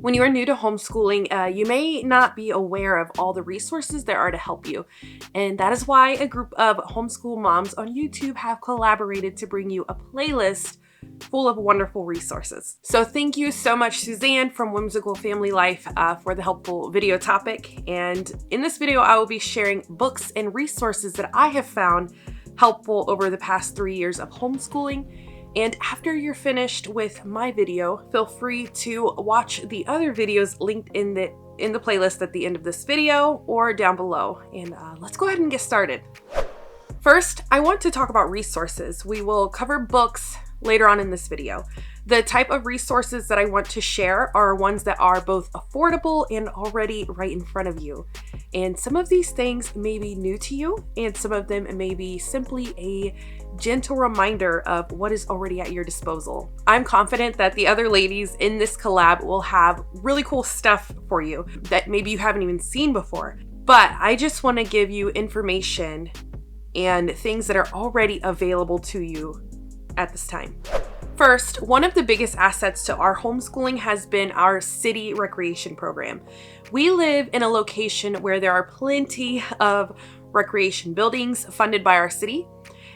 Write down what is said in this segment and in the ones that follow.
When you are new to homeschooling, you may not be aware of all the resources there are to help you. And that is why a group of homeschool moms on YouTube have collaborated to bring you a playlist full of wonderful resources. So thank you so much, Suzanne from Whimsical Family Life, for the helpful video topic. And in this video, I will be sharing books and resources that I have found helpful over the past 3 years of homeschooling. And after you're finished with my video, feel free to watch the other videos linked in the playlist at the end of this video or down below. And let's go ahead and get started. First, I want to talk about resources. We will cover books later on in this video. The type of resources that I want to share are ones that are both affordable and already right in front of you. And some of these things may be new to you, and some of them may be simply a gentle reminder of what is already at your disposal. I'm confident that the other ladies in this collab will have really cool stuff for you that maybe you haven't even seen before. But I just want to give you information and things that are already available to you at this time. First, one of the biggest assets to our homeschooling has been our city recreation program. We live in a location where there are plenty of recreation buildings funded by our city.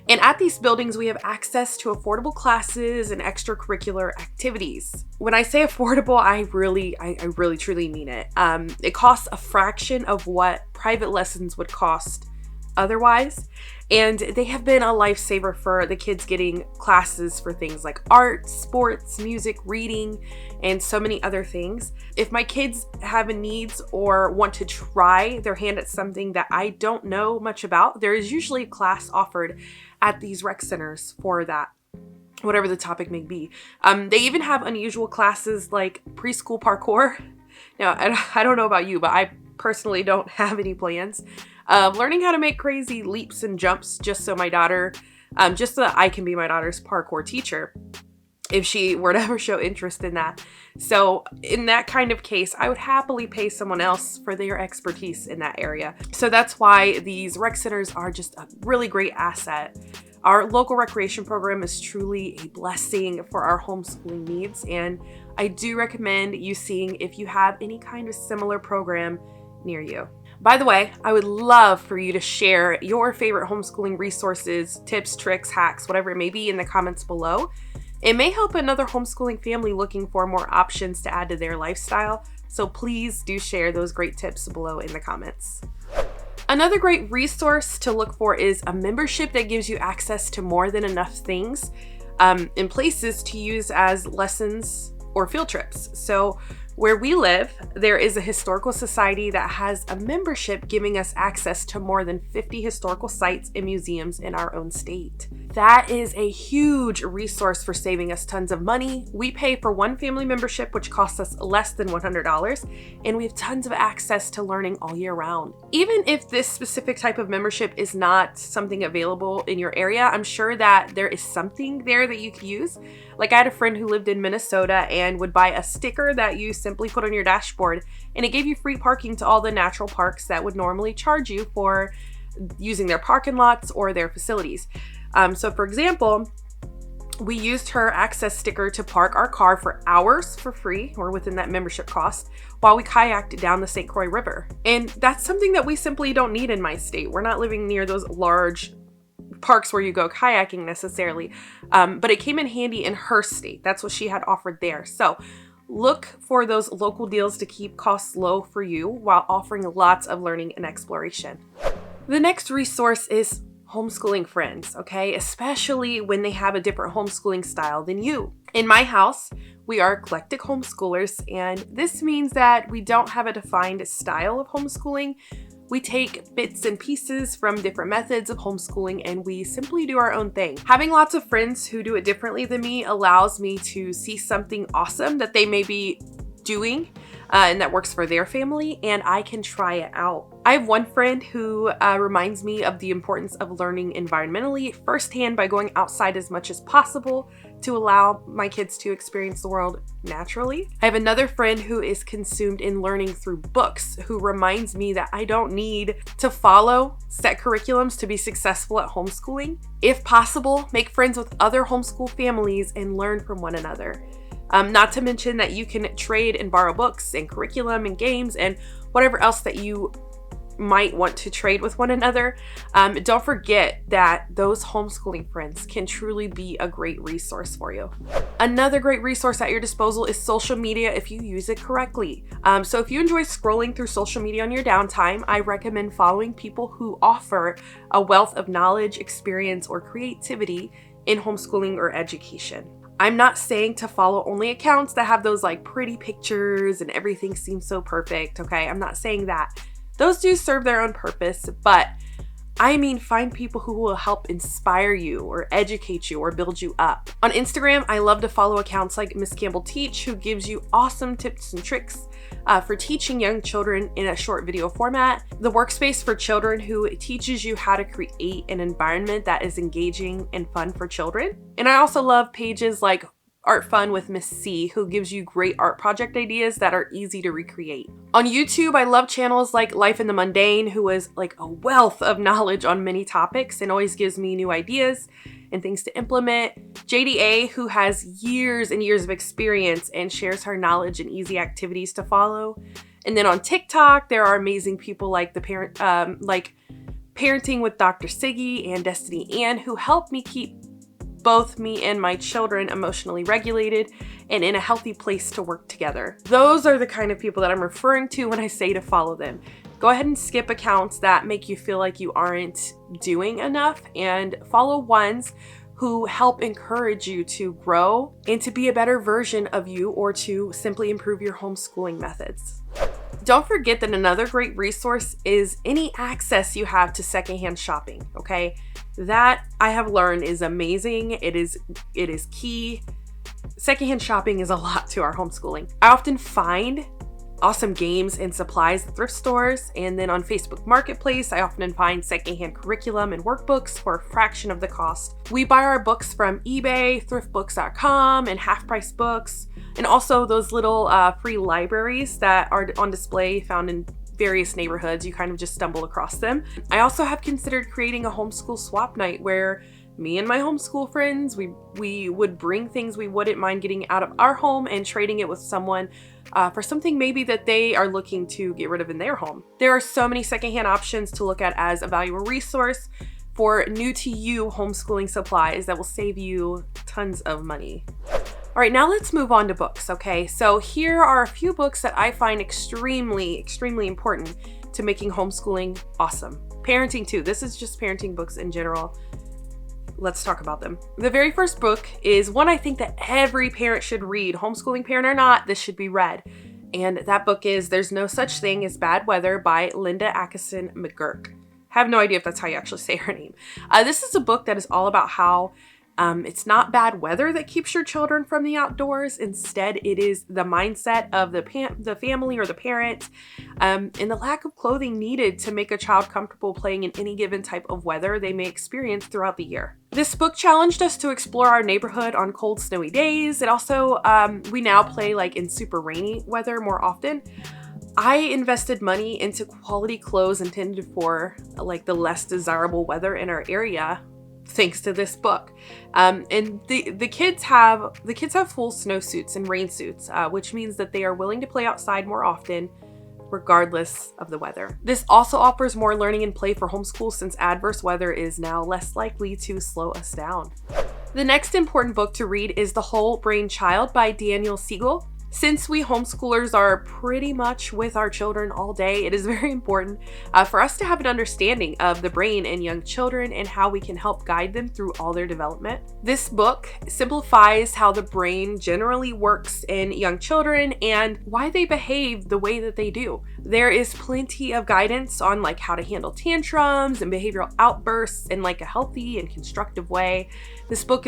And at these buildings, we have access to affordable classes and extracurricular activities. When I say affordable, I really truly mean it. It costs a fraction of what private lessons would cost otherwise. And they have been a lifesaver for the kids getting classes for things like art, sports, music, reading, and so many other things. If my kids have needs or want to try their hand at something that I don't know much about, there is usually a class offered at these rec centers for that, whatever the topic may be. They even have unusual classes like preschool parkour. Now, I don't know about you, but I personally don't have any plans. Learning how to make crazy leaps and jumps just so my daughter, just so that I can be my daughter's parkour teacher if she were to ever show interest in that. So in that kind of case, I would happily pay someone else for their expertise in that area. So that's why these rec centers are just a really great asset. Our local recreation program is truly a blessing for our homeschooling needs, and I do recommend you seeing if you have any kind of similar program near you. By the way, I would love for you to share your favorite homeschooling resources, tips, tricks, hacks, whatever it may be in the comments below. It may help another homeschooling family looking for more options to add to their lifestyle, so please do share those great tips below in the comments. Another great resource to look for is a membership that gives you access to more than enough things in places to use as lessons or field trips. So where we live, there is a historical society that has a membership giving us access to more than 50 historical sites and museums in our own state. That is a huge resource for saving us tons of money. We pay for one family membership, which costs us less than $100, and we have tons of access to learning all year round. Even if this specific type of membership is not something available in your area, I'm sure that there is something there that you could use. Like I had a friend who lived in Minnesota and would buy a sticker that you simply put on your dashboard, and it gave you free parking to all the natural parks that would normally charge you for using their parking lots or their facilities. So for example, we used her access sticker to park our car for hours for free or within that membership cost while we kayaked down the St. Croix River. And that's something that we simply don't need in my state. We're not living near those large parks where you go kayaking necessarily, but it came in handy in her state. That's what she had offered there. So look for those local deals to keep costs low for you while offering lots of learning and exploration. The next resource is homeschooling friends, okay? Especially when they have a different homeschooling style than you. In my house, we are eclectic homeschoolers, and this means that we don't have a defined style of homeschooling. We take bits and pieces from different methods of homeschooling and we simply do our own thing. Having lots of friends who do it differently than me allows me to see something awesome that they may be doing and that works for their family, and I can try it out. I have one friend who reminds me of the importance of learning environmentally firsthand by going outside as much as possible to allow my kids to experience the world naturally. I have another friend who is consumed in learning through books, who reminds me that I don't need to follow set curriculums to be successful at homeschooling. If possible, make friends with other homeschool families and learn from one another. Not to mention that you can trade and borrow books and curriculum and games and whatever else that you might want to trade with one another. Don't forget that those homeschooling friends can truly be a great resource for you. Another great resource at your disposal is social media if you use it correctly. So if you enjoy scrolling through social media on your downtime, I recommend following people who offer a wealth of knowledge, experience, or creativity in homeschooling or education. I'm not saying to follow only accounts that have those like pretty pictures and everything seems so perfect, okay? I'm not saying that. Those do serve their own purpose, but I mean find people who will help inspire you or educate you or build you up. On Instagram, I love to follow accounts like Miss Campbell Teach, who gives you awesome tips and tricks for teaching young children in a short video format. The Workspace for Children, who teaches you how to create an environment that is engaging and fun for children. And I also love pages like Art Fun with Miss C, who gives you great art project ideas that are easy to recreate. On YouTube, I love channels like Life in the Mundane, who is like a wealth of knowledge on many topics and always gives me new ideas and things to implement. JDA, who has years and years of experience and shares her knowledge and easy activities to follow. And then on TikTok, there are amazing people like Parenting with Dr. Siggy and Destiny Ann, who help me keep both me and my children emotionally regulated and in a healthy place to work together. Those are the kind of people that I'm referring to when I say to follow them. Go ahead and skip accounts that make you feel like you aren't doing enough and follow ones who help encourage you to grow and to be a better version of you or to simply improve your homeschooling methods. Don't forget that another great resource is any access you have to secondhand shopping, okay? That I have learned is amazing. It is key. Secondhand shopping is a lot to our homeschooling. I often find awesome games and supplies at thrift stores, and then on Facebook Marketplace, I often find secondhand curriculum and workbooks for a fraction of the cost. We buy our books from eBay, thriftbooks.com, and Half Price Books, and also those little free libraries that are on display found in various neighborhoods. You kind of just stumble across them. I also have considered creating a homeschool swap night where me and my homeschool friends, we would bring things we wouldn't mind getting out of our home and trading it with someone for something maybe that they are looking to get rid of in their home. There are so many secondhand options to look at as a valuable resource for new to you homeschooling supplies that will save you tons of money. All right, now let's move on to books, okay? So here are a few books that I find extremely, extremely important to making homeschooling awesome. Parenting too. This is just parenting books in general. Let's talk about them. The very first book is one I think that every parent should read. Homeschooling parent or not, this should be read. And that book is There's No Such Thing as Bad Weather by Linda Atkinson McGurk. Have no idea if that's how you actually say her name. This is a book that is all about how it's not bad weather that keeps your children from the outdoors. Instead, it is the mindset of the family or the parent and the lack of clothing needed to make a child comfortable playing in any given type of weather they may experience throughout the year. This book challenged us to explore our neighborhood on cold, snowy days. It also, we now play like in super rainy weather more often. I invested money into quality clothes intended for like the less desirable weather in our area, thanks to this book. And the kids have full snowsuits and rain suits, which means that they are willing to play outside more often, regardless of the weather. This also offers more learning and play for homeschool since adverse weather is now less likely to slow us down. The next important book to read is The Whole Brain Child by Daniel Siegel. Since we homeschoolers are pretty much with our children all day, it is very important for us to have an understanding of the brain in young children and how we can help guide them through all their development. This book simplifies how the brain generally works in young children and why they behave the way that they do. There is plenty of guidance on like how to handle tantrums and behavioral outbursts in like a healthy and constructive way. This book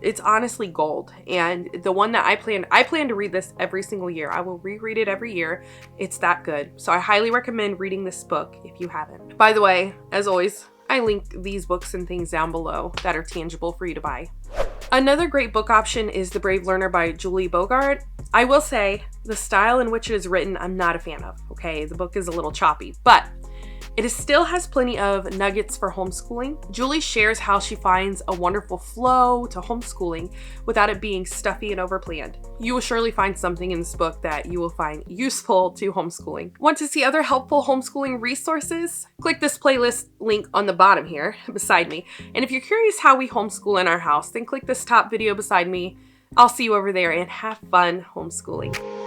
it's honestly gold, and the one that I plan to read this every single year. I will reread it every year. It's that good. So I highly recommend reading this book if you haven't. By the way, as always, I link these books and things down below that are tangible for you to buy. Another great book option is The Brave Learner by Julie Bogart. I will say the style in which it is written, I'm not a fan of, okay? The book is a little choppy, but It still has plenty of nuggets for homeschooling. Julie shares how she finds a wonderful flow to homeschooling without it being stuffy and overplanned. You will surely find something in this book that you will find useful to homeschooling. Want to see other helpful homeschooling resources? Click this playlist link on the bottom here beside me. And if you're curious how we homeschool in our house, then click this top video beside me. I'll see you over there and have fun homeschooling.